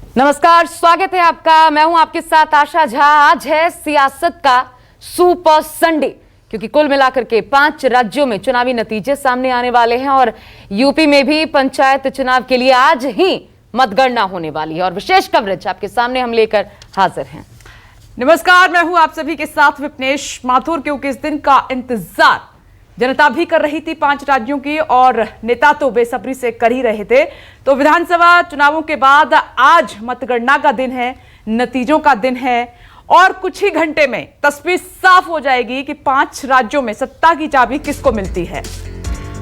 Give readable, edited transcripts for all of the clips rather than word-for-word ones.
नमस्कार, स्वागत है आपका। मैं हूं आपके साथ आशा झा। आज है सियासत का सुपर संडे, क्योंकि कुल मिलाकर के 5 राज्यों में चुनावी नतीजे सामने आने वाले हैं और यूपी में भी पंचायत चुनाव के लिए आज ही मतगणना होने वाली है और विशेष कवरेज आपके सामने हम लेकर हाजिर हैं। नमस्कार, मैं हूं आप सभी के साथ विपनेश माथुर। क्योंकि इस दिन का इंतजार जनता भी कर रही थी 5 राज्यों की और नेता तो बेसब्री से कर ही रहे थे। तो विधानसभा चुनावों के बाद आज मतगणना का दिन है, नतीजों का दिन है और कुछ ही घंटे में तस्वीर साफ हो जाएगी कि 5 राज्यों में सत्ता की चाबी किसको मिलती है।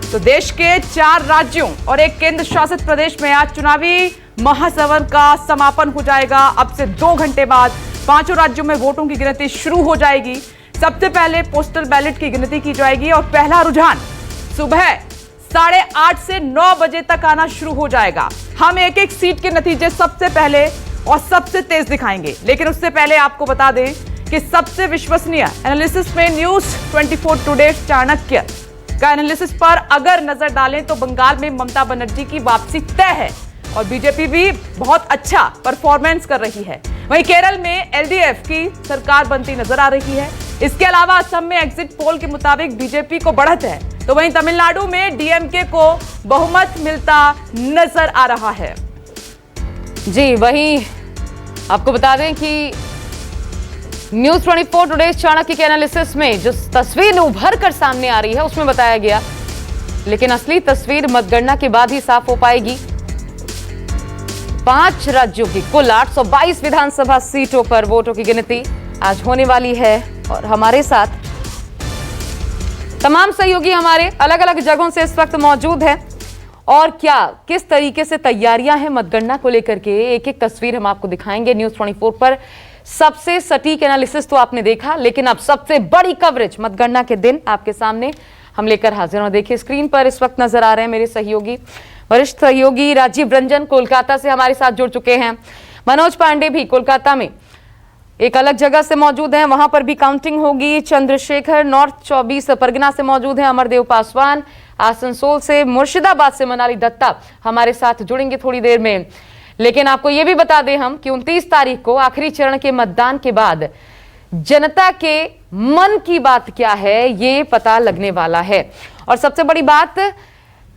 तो देश के 4 राज्यों और एक केंद्र शासित प्रदेश में आज चुनावी महासमर का समापन हो जाएगा। अब से 2 घंटे बाद 5 राज्यों में वोटों की गिनती शुरू हो जाएगी। सबसे पहले पोस्टल बैलेट की गिनती की जाएगी और पहला रुझान सुबह 8:30 से 9 बजे तक आना शुरू हो जाएगा। हम एक एक सीट के नतीजे सबसे पहले और सबसे तेज दिखाएंगे, लेकिन उससे पहले आपको बता दें कि सबसे विश्वसनीय एनालिसिस में न्यूज 24 टुडे चाणक्य का एनालिसिस पर अगर नजर डालें तो बंगाल में ममता बनर्जी की वापसी तय है और बीजेपी भी बहुत अच्छा परफॉर्मेंस कर रही है। वहीं केरल में एलडीएफ की सरकार बनती नजर आ रही है। इसके अलावा असम में एग्जिट पोल के मुताबिक बीजेपी को बढ़त है, तो वहीं तमिलनाडु में डीएमके को बहुमत मिलता नजर आ रहा है। जी, वहीं आपको बता दें कि न्यूज 24 टुडे चाणक्य के एनालिसिस में जो तस्वीर उभर कर सामने आ रही है उसमें बताया गया, लेकिन असली तस्वीर मतगणना के बाद ही साफ हो पाएगी। 5 राज्यों की कुल 822 विधानसभा सीटों पर वोटों की गिनती आज होने वाली है और हमारे साथ तमाम सहयोगी हमारे अलग अलग जगहों से इस वक्त मौजूद हैं और क्या किस तरीके से तैयारियां हैं मतगणना को लेकर के एक एक तस्वीर हम आपको दिखाएंगे। न्यूज 24 पर सबसे सटीक एनालिसिस तो आपने देखा, लेकिन अब सबसे बड़ी कवरेज मतगणना के दिन आपके सामने हम लेकर हाजिर हैं। देखिए स्क्रीन पर इस वक्त नजर आ रहे हैं मेरे सहयोगी, वरिष्ठ सहयोगी राजीव रंजन कोलकाता से हमारे साथ जुड़ चुके हैं। मनोज पांडे भी कोलकाता में एक अलग जगह से मौजूद हैं, वहां पर भी काउंटिंग होगी। चंद्रशेखर नॉर्थ 24 परगना से मौजूद हैं। अमरदेव पासवान आसनसोल से, मुर्शिदाबाद से मनाली दत्ता हमारे साथ जुड़ेंगे थोड़ी देर में। लेकिन आपको यह भी बता दें हम कि 29 तारीख को आखिरी चरण के मतदान के बाद जनता के मन की बात क्या है ये पता लगने वाला है। और सबसे बड़ी बात,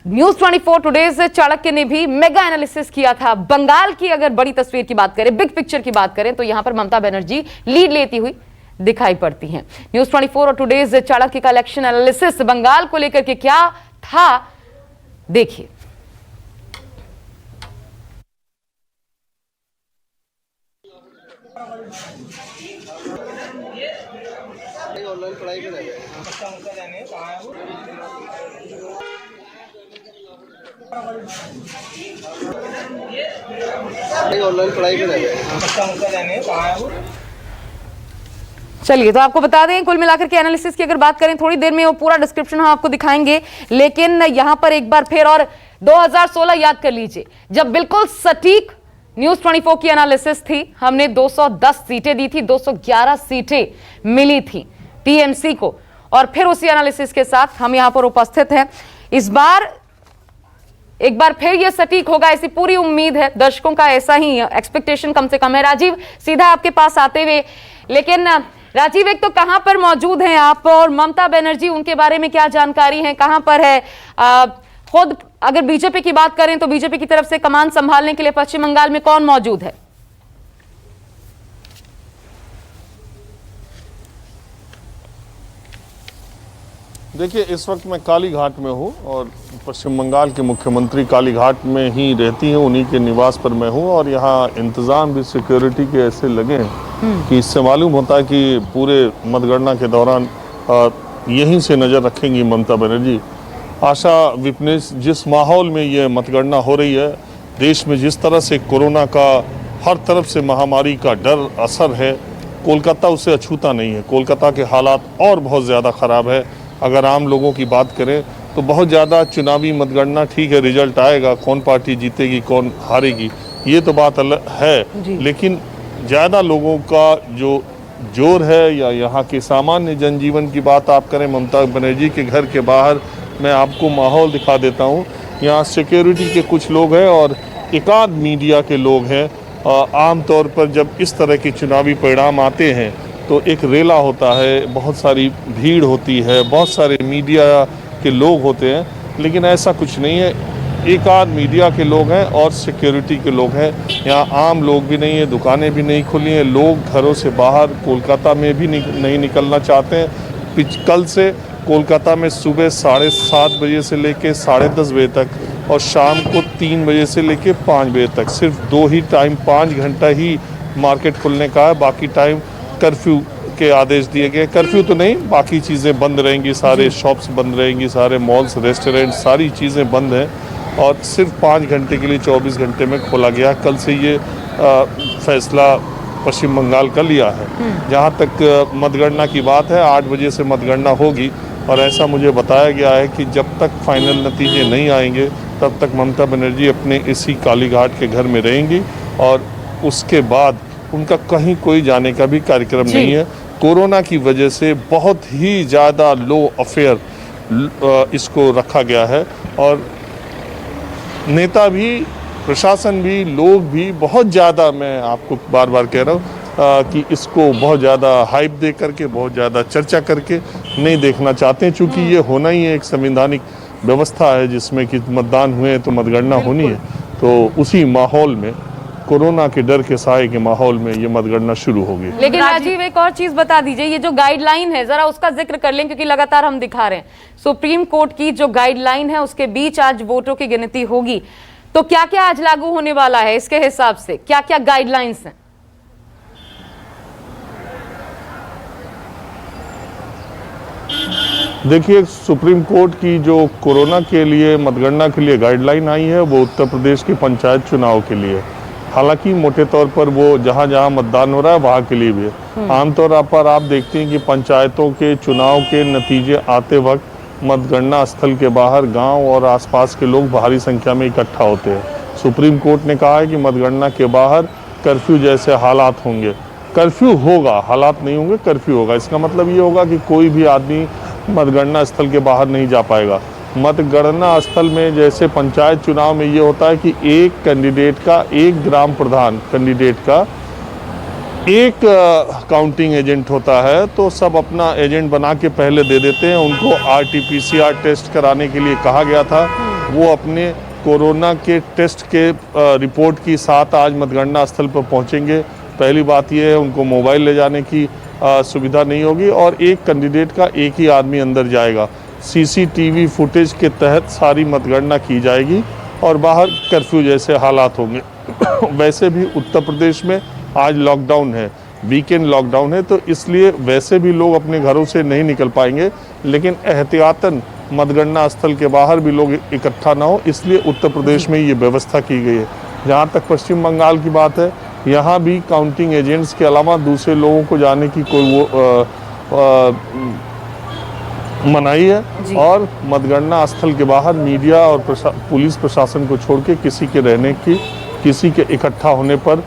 न्यूज 24 टुडे चाणक्य ने भी मेगा एनालिसिस किया था। बंगाल की अगर बड़ी तस्वीर की बात करें, बिग पिक्चर की बात करें, तो यहां पर ममता बनर्जी लीड लेती हुई दिखाई पड़ती हैं। न्यूज 24 और टुडे चाणक्य का इलेक्शन एनालिसिस बंगाल को लेकर के क्या था, देखिए। ऑनलाइन पढ़ाई में ऑनलाइन पढ़ाई में चलिए, तो आपको बता दें कुल मिलाकर के एनालिसिस की अगर बात करें, थोड़ी देर में वो पूरा डिस्क्रिप्शन हम आपको दिखाएंगे। लेकिन यहां पर एक बार फिर और 2016 याद कर लीजिए, जब बिल्कुल सटीक न्यूज 24 की एनालिसिस थी। हमने 210 सीटें दी थी, 211 सीटें मिली थी टीएमसी को और फिर उसी एनालिसिस के साथ हम यहां पर उपस्थित हैं। इस बार एक बार फिर यह सटीक होगा, ऐसी पूरी उम्मीद है। दर्शकों का ऐसा ही एक्सपेक्टेशन कम से कम है। राजीव, सीधा आपके पास आते हुए, लेकिन राजीव, एक तो कहां पर मौजूद हैं आप और ममता बनर्जी, उनके बारे में क्या जानकारी है, कहां पर है? खुद अगर बीजेपी की बात करें तो बीजेपी की तरफ से कमान संभालने के लिए पश्चिम बंगाल में कौन मौजूद है? देखिए, इस वक्त मैं कालीघाट में हूँ और पश्चिम बंगाल के मुख्यमंत्री कालीघाट में ही रहती हैं, उन्हीं के निवास पर मैं हूँ और यहाँ इंतज़ाम भी सिक्योरिटी के ऐसे लगे हैं कि इससे मालूम होता है कि पूरे मतगणना के दौरान यहीं से नज़र रखेंगी ममता बनर्जी। आशा विपनेश, जिस माहौल में ये मतगणना हो रही है, देश में जिस तरह से कोरोना का हर तरफ से महामारी का डर असर है, कोलकाता उससे अछूता नहीं है। कोलकाता के हालात और बहुत ज़्यादा ख़राब है। अगर आम लोगों की बात करें तो बहुत ज़्यादा चुनावी मतगणना ठीक है, रिजल्ट आएगा, कौन पार्टी जीतेगी कौन हारेगी ये तो बात अलग है, लेकिन ज़्यादा लोगों का जो जोर है या यहाँ के सामान्य जनजीवन की बात आप करें, ममता बनर्जी के घर के बाहर मैं आपको माहौल दिखा देता हूँ। यहाँ सिक्योरिटी के कुछ लोग हैं और एकाध मीडिया के लोग हैं आमतौर पर जब इस तरह के चुनावी परिणाम आते हैं तो एक रेला होता है, बहुत सारी भीड़ होती है, बहुत सारे मीडिया के लोग होते हैं, लेकिन ऐसा कुछ नहीं है। एक आध मीडिया के लोग हैं और सिक्योरिटी के लोग हैं। यहाँ आम लोग भी नहीं है, दुकानें भी नहीं खुली हैं, लोग घरों से बाहर कोलकाता में भी नहीं निकलना चाहते हैं। कल से कोलकाता में सुबह 7:30 बजे से लेके 10:30 बजे तक और शाम को 3 बजे से लेके 5 बजे तक सिर्फ 2 ही टाइम, 5 घंटा ही मार्केट खुलने का है। बाकी टाइम कर्फ्यू के आदेश दिए गए। कर्फ्यू तो नहीं, बाकी चीज़ें बंद रहेंगी, सारे शॉप्स बंद रहेंगी, सारे मॉल्स, रेस्टोरेंट, सारी चीज़ें बंद हैं और सिर्फ 5 घंटे के लिए 24 घंटे में खोला गया। कल से ये फैसला पश्चिम बंगाल का लिया है। जहाँ तक मतगणना की बात है, 8 बजे से मतगणना होगी और ऐसा मुझे बताया गया है कि जब तक फाइनल नतीजे नहीं आएंगे तब तक ममता बनर्जी अपने इसी कालीघाट के घर में रहेंगी और उसके बाद उनका कहीं कोई जाने का भी कार्यक्रम नहीं है। कोरोना की वजह से बहुत ही ज़्यादा लो अफेयर इसको रखा गया है और नेता भी, प्रशासन भी, लोग भी बहुत ज़्यादा, मैं आपको बार बार कह रहा हूँ कि इसको बहुत ज़्यादा हाइप दे करके, बहुत ज़्यादा चर्चा करके नहीं देखना चाहते हैं, चूँकि ये होना ही है, एक संवैधानिक व्यवस्था है जिसमें कि मतदान हुए तो मतगणना होनी है। तो उसी माहौल में, कोरोना के डर के साए के माहौल में ये मतगणना शुरू होगी। लेकिन राजीव, एक और चीज बता दीजिए, ये जो गाइडलाइन है जरा उसका जिक्र कर लें, क्योंकि लगातार हम दिखा रहे हैं सुप्रीम कोर्ट की जो गाइडलाइन है उसके बीच आज वोटों की गिनती होगी, तो क्या क्या आज लागू होने वाला है, इसके हिसाब से क्या क्या गाइडलाइंस हैं? देखिए, सुप्रीम कोर्ट की जो कोरोना के लिए, मतगणना के लिए गाइडलाइन आई है वो उत्तर प्रदेश के पंचायत चुनाव के लिए, हालांकि मोटे तौर पर वो जहां जहां मतदान हो रहा है वहां के लिए भी है। आमतौर पर आप देखते हैं कि पंचायतों के चुनाव के नतीजे आते वक्त मतगणना स्थल के बाहर गांव और आसपास के लोग भारी संख्या में इकट्ठा होते हैं। सुप्रीम कोर्ट ने कहा है कि मतगणना के बाहर कर्फ्यू जैसे हालात होंगे। कर्फ्यू होगा, हालात नहीं होंगे, कर्फ्यू होगा। इसका मतलब ये होगा कि कोई भी आदमी मतगणना स्थल के बाहर नहीं जा पाएगा। मतगणना स्थल में जैसे पंचायत चुनाव में ये होता है कि एक कैंडिडेट का, एक ग्राम प्रधान कैंडिडेट का एक काउंटिंग एजेंट होता है, तो सब अपना एजेंट बना के पहले दे देते हैं। उनको RT-PCR टेस्ट कराने के लिए कहा गया था, वो अपने कोरोना के टेस्ट के रिपोर्ट के साथ आज मतगणना स्थल पर पहुंचेंगे। पहली बात यह है, उनको मोबाइल ले जाने की सुविधा नहीं होगी और एक कैंडिडेट का एक ही आदमी अंदर जाएगा। CCTV फुटेज के तहत सारी मतगणना की जाएगी और बाहर कर्फ्यू जैसे हालात होंगे। वैसे भी उत्तर प्रदेश में आज लॉकडाउन है, वीकेंड लॉकडाउन है, तो इसलिए वैसे भी लोग अपने घरों से नहीं निकल पाएंगे, लेकिन एहतियातन मतगणना स्थल के बाहर भी लोग इकट्ठा ना हो, इसलिए उत्तर प्रदेश में ये व्यवस्था की गई है। जहाँ तक पश्चिम बंगाल की बात है, यहाँ भी काउंटिंग एजेंट्स के अलावा दूसरे लोगों को जाने की कोई मनाही है और मतगणना स्थल के बाहर मीडिया और पुलिस प्रशासन को छोड़ के किसी के रहने की, किसी के इकट्ठा होने पर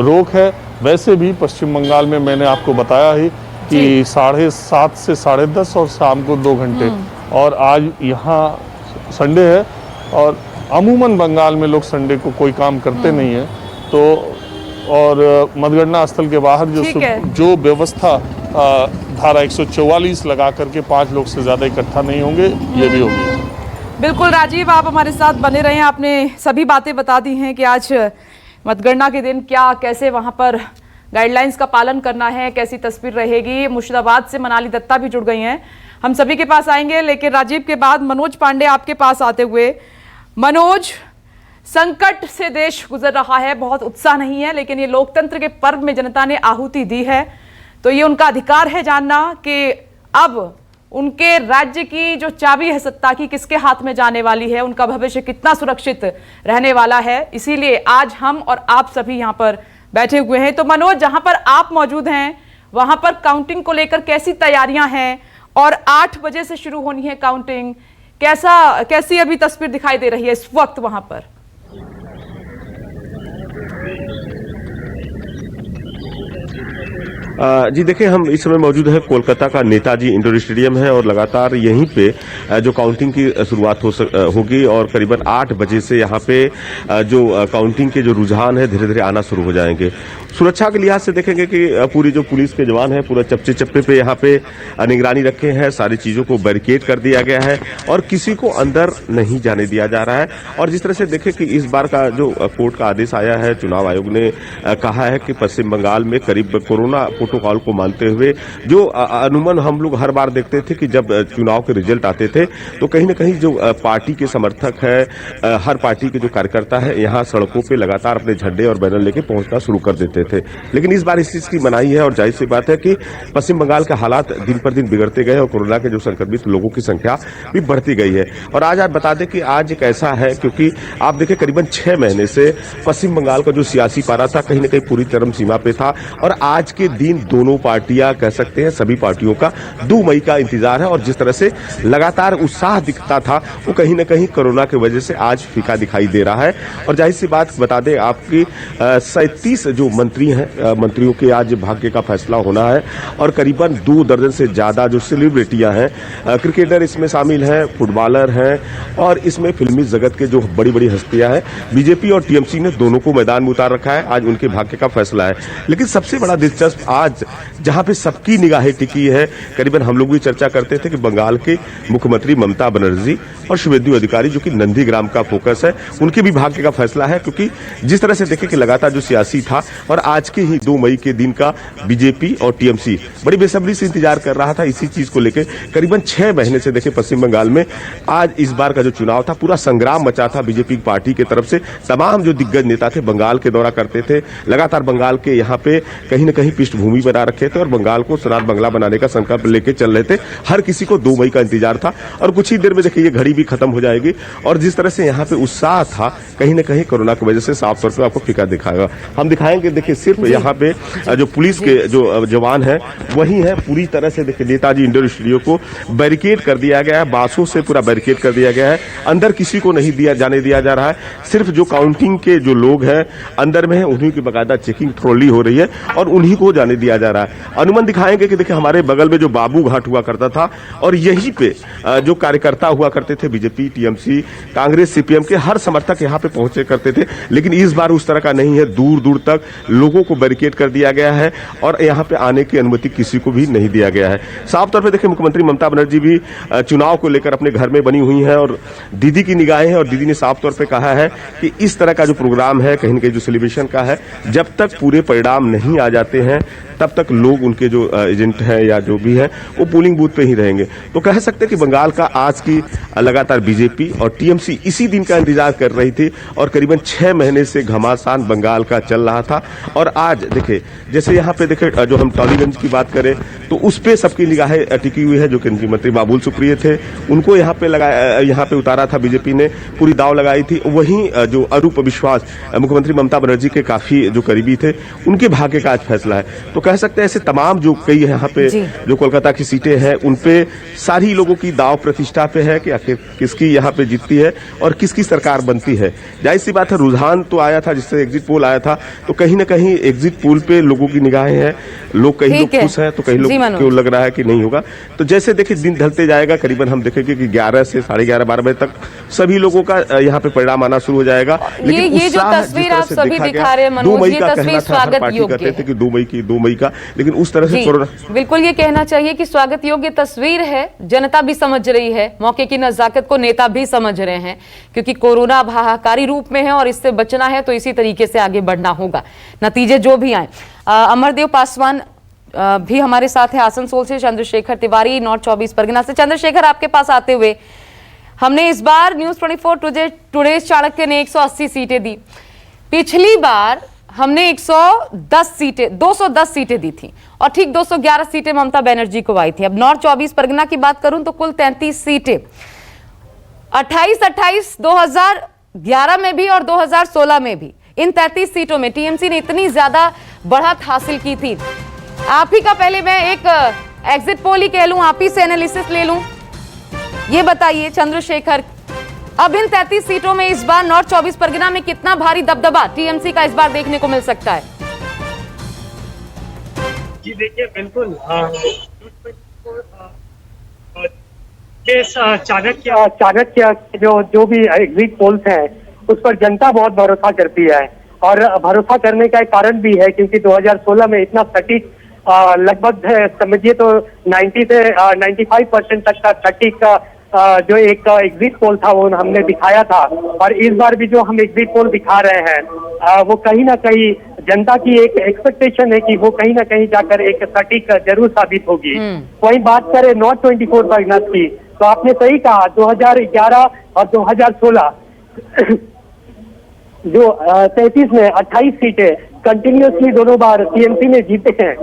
रोक है। वैसे भी पश्चिम बंगाल में मैंने आपको बताया ही कि 7:30 से 10:30 और शाम को 2 घंटे, और आज यहाँ संडे है और अमूमन बंगाल में लोग संडे को कोई काम करते नहीं है, तो और मतगणना स्थल के बाहर जो व्यवस्था धारा 144 लगा करके 5 लोग से ज़्यादा इकट्ठा नहीं होंगे, ये भी होगी। बिल्कुल राजीव, आप हमारे साथ बने रहें। आपने सभी बातें बता दी हैं कि आज मतगणना के दिन क्या, कैसे वहां पर गाइडलाइंस का पालन करना है, कैसी तस्वीर रहेगी। मुर्शिदाबाद से मनाली दत्ता भी जुड़ गई हैं, हम सभी के पास आएंगे, लेकिन राजीव के बाद मनोज पांडे आपके पास आते हुए। मनोज, संकट से देश गुजर रहा है, बहुत उत्साह नहीं है, लेकिन ये लोकतंत्र के पर्व में जनता ने आहुति दी है, तो ये उनका अधिकार है जानना कि अब उनके राज्य की जो चाबी है सत्ता की किसके हाथ में जाने वाली है, उनका भविष्य कितना सुरक्षित रहने वाला है। इसीलिए आज हम और आप सभी यहाँ पर बैठे हुए हैं। तो मनोज, जहां पर आप मौजूद हैं वहां पर काउंटिंग को लेकर कैसी तैयारियां हैं और 8 बजे से शुरू होनी है काउंटिंग, कैसी अभी तस्वीर दिखाई दे रही है इस वक्त वहां पर? जी देखिए, हम इस समय मौजूद है कोलकाता का नेताजी इंडोर स्टेडियम है और लगातार यहीं पे जो काउंटिंग की शुरुआत होगी और करीबन 8 बजे से यहाँ पे जो काउंटिंग के जो रुझान है धीरे धीरे आना शुरू हो जाएंगे। सुरक्षा के लिहाज से देखेंगे कि पूरी जो पुलिस के जवान है पूरा चप्पे चप्पे पे यहाँ पे निगरानी रखे हैं, सारी चीजों को बैरिकेड कर दिया गया है और किसी को अंदर नहीं जाने दिया जा रहा है। और जिस तरह से देखें कि इस बार का जो कोर्ट का आदेश आया है, चुनाव आयोग ने कहा है कि पश्चिम बंगाल में करीब कोरोना प्रोटोकॉल को मानते हुए जो अनुमान हम लोग हर बार देखते थे कि जब चुनाव के रिजल्ट आते थे तो कहीं न कहीं जो पार्टी के समर्थक है, हर पार्टी के जो कार्यकर्ता है यहाँ सड़कों पे लगातार अपने झंडे और बैनर लेके पहुंचना शुरू कर देते थे। लेकिन इस बार इस चीज की मनाही है और जाहिर सी बात है कि पश्चिम बंगाल के हालात दिन पर दिन बिगड़ते गए और कोरोना के जो संक्रमित लोगों की संख्या भी बढ़ती गई है। और आज आप बता दें कि आज एक ऐसा है क्योंकि आप देखें करीबन 6 महीने से पश्चिम बंगाल का जो सियासी पारा था कहीं न कहीं पूरी चरम सीमा पे था और आज के दिन दोनों पार्टियां कह सकते हैं सभी पार्टियों का 2 मई का इंतजार है और जिस तरह से लगातार उत्साह दिखता था वो कहीं न कहीं कोरोना की वजह से आज फीका दिखाई दे रहा है। और जाहिर सी बात बता दें आपकी 37 जो मंत्री हैं, मंत्रियों के आज भाग्य का फैसला होना है और करीबन 2 दर्जन से ज्यादा जो सेलिब्रिटियां हैं, क्रिकेटर इसमें शामिल हैं, फुटबॉलर हैं और इसमें फिल्मी जगत के जो बड़ी बड़ी हस्तियां हैं, बीजेपी और टीएमसी ने दोनों को मैदान में उतार रखा है। आज उनके भाग्य का फैसला है। लेकिन सबसे बड़ा दिलचस्प आज जहां पे सबकी निगाहें टिकी है, करीबन हम लोग भी चर्चा करते थे कि बंगाल के मुख्यमंत्री ममता बनर्जी और शुभेंदु अधिकारी जो कि नंदीग्राम का फोकस है, उनके भी भाग्य का फैसला है क्योंकि जिस तरह से देखें कि लगातार जो सियासी था और आज के ही 2 मई के दिन का बीजेपी और टीएमसी बड़ी बेसब्री से इंतजार कर रहा था इसी चीज को लेकर। करीबन 6 महीने से देखें पश्चिम बंगाल में आज इस बार का जो चुनाव था पूरा संग्राम मचा था बीजेपी पार्टी की तरफ से। तमाम जो दिग्गज नेता थे बंगाल के दौरा करते थे, लगातार बंगाल के यहाँ पे कहीं न कहीं पृष्ठभूमि बना रखे थे और बंगाल को स्वराज बंगला बनाने का संकल्प लेके चल रहे थे। हर किसी को 2 मई का इंतजार था और कुछ ही देर में देखिए ये घड़ी भी खत्म हो जाएगी और जिस तरह से यहाँ पे उत्साह था कहीं न कहीं कोरोना की वजह से साफ तौर पर आपको फीका दिखाएगा। हम दिखाएंगे देखिए सिर्फ यहाँ पे जो पुलिस के जो जवान है वही है। पूरी तरह से देखिए नेताजी इंडोर स्टेडियम को बैरिकेड कर दिया गया है, बांसों से पूरा बैरिकेड कर दिया गया है। अंदर किसी को नहीं जाने दिया जा रहा है। सिर्फ जो काउंटिंग के जो लोग हैं अंदर में है उन्हीं की बाकायदा चेकिंग ट्रॉली हो रही है और उन्हीं को जाने दिया जा रहा है। अनुमान दिखाएंगे कि देखिए हमारे बगल में जो बाबू घाट हुआ करता था और यहीं पे जो कार्यकर्ता हुआ करते थे बीजेपी, टीएमसी, कांग्रेस, सीपीएम के हर समर्थक यहाँ पे पहुंचे करते थे। लेकिन इस बार उस तरह का नहीं है। दूर दूर तक लोगों को बैरिकेड कर दिया गया है और यहाँ पे आने की अनुमति किसी को भी नहीं दिया गया है। साफ तौर पे देखिए मुख्यमंत्री ममता बनर्जी भी चुनाव को लेकर अपने घर में बनी हुई हैं और दीदी की निगाहें हैं और दीदी ने साफ तौर पे कहा है कि इस तरह का जो प्रोग्राम है कहीं न कहीं जो सेलिब्रेशन का है, जब तक पूरे परिणाम नहीं आ जाते हैं तब तक लोग उनके जो एजेंट हैं या जो भी है वो पोलिंग बूथ पे ही रहेंगे। तो कह सकते हैं कि बंगाल का आज की लगातार बीजेपी और टीएमसी इसी दिन का इंतजार कर रही थी और करीबन 6 महीने से घमासान बंगाल का चल रहा था। और आज देखे जैसे यहाँ पे देखे जो हम टॉलीगंज की बात करें तो उस पे सबकी निगाहें टिकी हुई है। जो केंद्रीय मंत्री बाबुल सुप्रियो थे उनको यहाँ पे लगाया, यहाँ पे उतारा था बीजेपी ने, पूरी दाव लगाई थी। वहीं जो अरूप विश्वास मुख्यमंत्री ममता बनर्जी के काफी जो करीबी थे उनके भाग्य का आज फैसला है। तो कह सकते हैं ऐसे तमाम जो कई यहाँ पे जो कोलकाता की सीटें हैं उन पे सारी लोगों की दाव प्रतिष्ठा पे है कि आखिर किसकी यहाँ पे जीतती है और किसकी सरकार बनती है। जाहिर सी बात है रुझान तो आया था जिससे एग्जिट पोल आया था तो कहीं ना कहीं एग्जिट पोल पे लोगों की निगाहें हैं, लोग कहीं लोग खुश हैं तो कहीं लोग क्यों लग रहा है कि नहीं होगा। तो जैसे देखिए दिन ढलते जाएगा करीबन हम देखेंगे कि 11 से 11:30 12 बजे तक सभी लोगों का यहाँ पे परिणाम आना शुरू हो जाएगा। लेकिन ये जो तस्वीर आप सभी दिखा रहे हैं मनोज, ये तस्वीर स्वागत योग्य है। 2 मई का, लेकिन उस तरह से बिल्कुल ये कहना चाहिए कि स्वागत योग्य तस्वीर है। जनता भी समझ रही है, मौके की नजाकत को नेता भी समझ रहे हैं क्योंकि कोरोना हाहाकारी रूप में है और इससे बचना है तो इसी तरीके से आगे बढ़ना होगा, नतीजे जो भी आए। अमरदेव पासवान भी हमारे साथ है आसनसोल से, चंद्रशेखर तिवारी नॉर्थ 24 परगना से। चंद्रशेखर, आपके पास आते हुए हमने इस बार न्यूज 24 टुडे चाणक्य ने 180 सीटें दी, पिछली बार हमने 210 सीटें दी थी और ठीक 211 सीटें ममता बनर्जी को आई थी। अब नॉर्थ 24 परगना की बात करूं तो कुल 33 सीटें 28 2011 में भी और 2016 में भी। इन 33 सीटों में टीएमसी ने इतनी ज्यादा बढ़त हासिल की थी। आप ही का पहले मैं एक एग्जिट पोल ही कह लूं, आप ही से एनालिसिस ले लूं। ये बताइए चंद्रशेखर, अब इन 33 सीटों में इस बार नॉर्थ 24 परगना में कितना भारी दबदबा टीएमसी का इस बार देखने को मिल सकता है? जी देखिए बिल्कुल ये चाणक्य जो भी एग्जिट पोल्स हैं उस पर जनता बहुत भरोसा करती है और भरोसा करने का एक कारण भी है क्योंकि 2016 में इतना सटीक लगभग समझिए तो 90 से 95% तक का सटीक जो एक एग्जिट पोल था वो हमने दिखाया था और इस बार भी जो हम एग्जिट पोल दिखा रहे हैं वो कहीं ना कहीं जनता की एक एक्सपेक्टेशन है कि वो कहीं ना कहीं जाकर एक सटीक जरूर साबित होगी। वहीं बात करें नॉर्थ 24 परगनास की तो आपने सही कहा 2011 और 2016 जो 33 में 28 सीटें कंटिन्यूसली दोनों बार टीएमसी ने जीते हैं।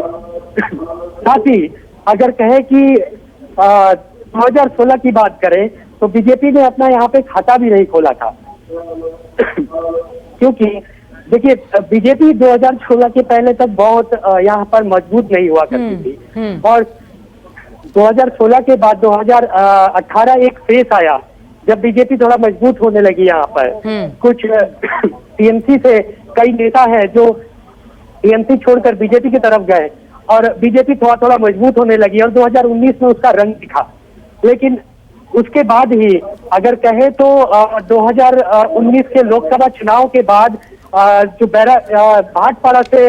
साथ ही अगर कहें कि 2016 की बात करें तो बीजेपी ने अपना यहाँ पे खाता भी नहीं खोला था क्योंकि देखिए बीजेपी 2016 के पहले तक बहुत यहाँ पर मजबूत नहीं हुआ करती थी और 2016 के बाद 2018 एक फेस आया जब बीजेपी थोड़ा मजबूत होने लगी यहाँ पर कुछ टीएमसी से कई नेता हैं जो टीएमसी छोड़कर बीजेपी की तरफ गए और बीजेपी थोड़ा थोड़ा मजबूत होने लगी और 2019 में उसका रंग दिखा। लेकिन उसके बाद ही अगर कहे तो 2019 के लोकसभा चुनाव के बाद जो भाटपाड़ा से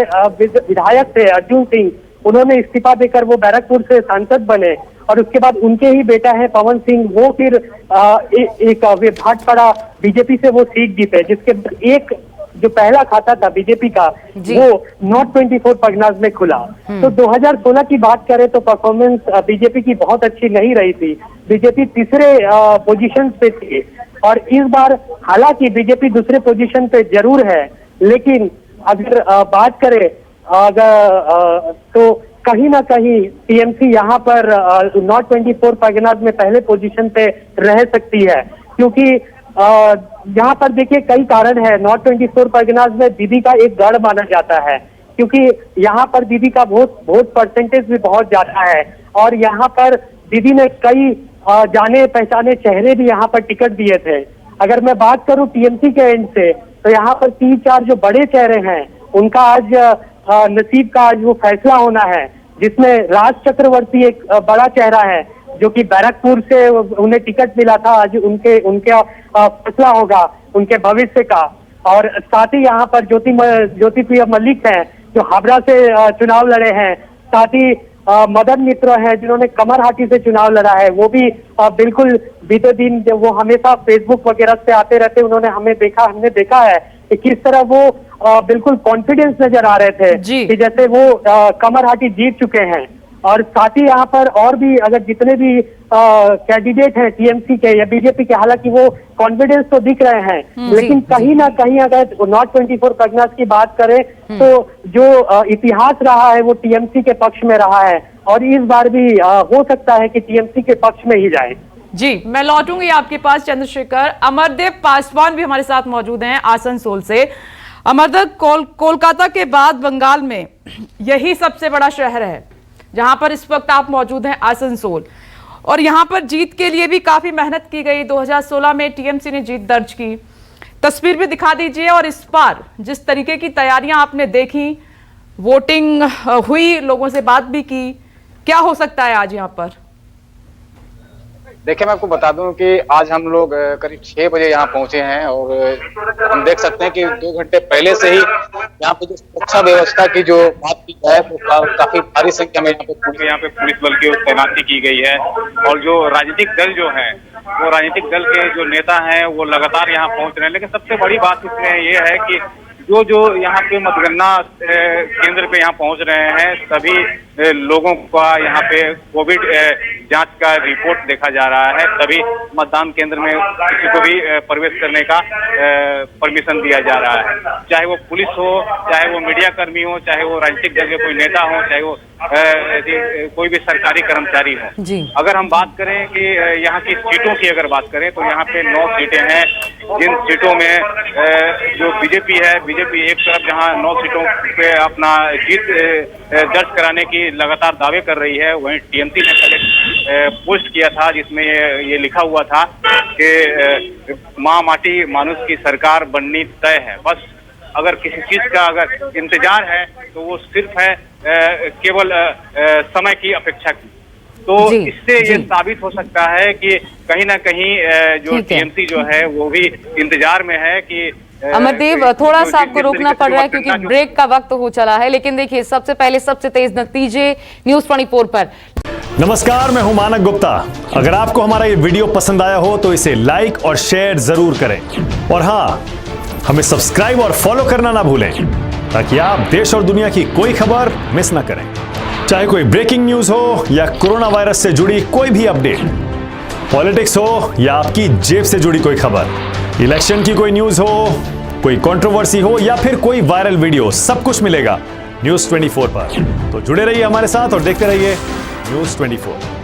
विधायक थे अर्जुन सिंह उन्होंने इस्तीफा देकर वो बैरकपुर से सांसद बने और उसके बाद उनके ही बेटा है पवन सिंह वो फिर एक भाटपाड़ा बीजेपी से वो सीट जीते जिसके एक जो पहला खाता था बीजेपी का वो नॉर्थ 24 परगनास में खुला। तो 2016 की बात करें तो परफॉर्मेंस बीजेपी की बहुत अच्छी नहीं रही थी। बीजेपी तीसरे पोजीशन पे थी और इस बार हालांकि बीजेपी दूसरे पोजीशन पे जरूर है लेकिन अगर बात करें तो कहीं ना कहीं टीएमसी यहाँ पर नॉर्थ 24 परगनास में पहले पोजीशन पे रह सकती है क्योंकि यहाँ पर देखिए कई कारण है। नॉर्थ 24 परगनास में दीदी का एक गढ़ माना जाता है क्योंकि यहाँ पर दीदी का वोट परसेंटेज भी बहुत ज्यादा है और यहाँ पर दीदी ने कई जाने पहचाने चेहरे भी यहाँ पर टिकट दिए थे। अगर मैं बात करूँ टीएमसी के एंड से तो यहाँ पर 3-4 जो बड़े चेहरे हैं उनका आज नसीब का आज वो फैसला होना है जिसमें राज चक्रवर्ती एक बड़ा चेहरा है जो कि बैरकपुर से उन्हें टिकट मिला था। आज उनका फैसला होगा उनके भविष्य का और साथ ही यहाँ पर ज्योतिप्रिय मल्लिक हैं जो हावड़ा से चुनाव लड़े हैं। साथ ही मदन मित्र हैं जिन्होंने कमरहाटी से चुनाव लड़ा है वो भी बिल्कुल बीते दिन जब वो हमेशा फेसबुक वगैरह से आते रहते हमने देखा है कि किस तरह वो बिल्कुल कॉन्फिडेंस नजर आ रहे थे कि जैसे वो कमरहाटी जीत चुके हैं। और साथ ही यहाँ पर और भी अगर जितने भी कैंडिडेट हैं टीएमसी के या बीजेपी के हालांकि वो कॉन्फिडेंस तो दिख रहे हैं लेकिन कहीं ना कहीं अगर नॉर्थ 24 परगनास की बात करें तो जो इतिहास रहा है वो टीएमसी के पक्ष में रहा है और इस बार भी हो सकता है कि टीएमसी के पक्ष में ही जाए। जी मैं लौटूंगी आपके पास चंद्रशेखर। अमरदेव पासवान भी हमारे साथ मौजूद हैं आसनसोल से। अमरदेव कोलकाता के बाद बंगाल में यही सबसे बड़ा शहर है जहां पर इस वक्त आप मौजूद हैं आसनसोल और यहां पर जीत के लिए भी काफी मेहनत की गई। 2016 में टीएमसी ने जीत दर्ज की, तस्वीर भी दिखा दीजिए और इस बार जिस तरीके की तैयारियां आपने देखी, वोटिंग हुई, लोगों से बात भी की, क्या हो सकता है आज यहाँ पर? देखिए मैं आपको बता दूं कि आज हम लोग करीब 6 बजे यहाँ पहुंचे हैं और हम देख सकते हैं कि 2 घंटे पहले से ही यहाँ पे जो सुरक्षा व्यवस्था की जो बात की जाए तो काफी भारी संख्या में यहाँ पे पुलिस बल की तैनाती की गई है और जो राजनीतिक दल जो है वो राजनीतिक दल के जो नेता हैं वो लगातार यहाँ पहुंच रहे हैं। लेकिन सबसे बड़ी बात इसमें ये है कि जो यहाँ पे मतगणना केंद्र पे यहाँ पहुंच रहे हैं सभी लोगों का यहाँ पे कोविड जांच का रिपोर्ट देखा जा रहा है। तभी मतदान केंद्र में किसी को भी प्रवेश करने का परमिशन दिया जा रहा है, चाहे वो पुलिस हो, चाहे वो मीडिया कर्मी हो, चाहे वो राजनीतिक दल के कोई नेता हो, चाहे वो कोई भी सरकारी कर्मचारी हो। अगर हम बात करें कि यहाँ की सीटों की अगर बात करें तो यहाँ पे 9 सीटें हैं जिन सीटों में जो बीजेपी है, बीजेपी एक तरफ जहाँ 9 सीटों पे अपना जीत दर्ज कराने की लगातार दावे कर रही है, वहीं टीएमसी ने पहले पोस्ट किया था जिसमें ये लिखा हुआ था कि माँ माटी मानुष की सरकार बननी तय है। बस अगर किसी चीज का अगर इंतजार है तो वो सिर्फ है केवल समय की अपेक्षा की। तो जी, इससे ये जी। साबित हो सकता है कि कहीं ना कहीं जो ठीक है। टीएमसी जो है वो भी इंतजार में है कि अमरदेव, थोड़ा जो सा आपको जिस रोकना तरीके पड़ से रहा है मतगणना क्योंकि जो- ब्रेक का वक्त हो चला है, लेकिन देखिए सबसे पहले सबसे तेज नतीजे न्यूज़ 24 पर। नमस्कार, मैं हूं मानक गुप्ता। अगर आपको हमारा ये वीडियो पसंद आया हो तो इसे लाइक और शेयर जरूर करें, और हाँ, हमें सब्सक्राइब और फॉलो करना ना भूलें ताकि आप देश और दुनिया की कोई खबर मिस ना करें। चाहे कोई ब्रेकिंग न्यूज हो या कोरोना वायरस से जुड़ी कोई भी अपडेट, पॉलिटिक्स हो या आपकी जेब से जुड़ी कोई खबर, इलेक्शन की कोई न्यूज हो, कोई कंट्रोवर्सी हो या फिर कोई वायरल वीडियो, सब कुछ मिलेगा न्यूज़ 24 पर। तो जुड़े रहिए हमारे साथ और देखते रहिए न्यूज़ 24।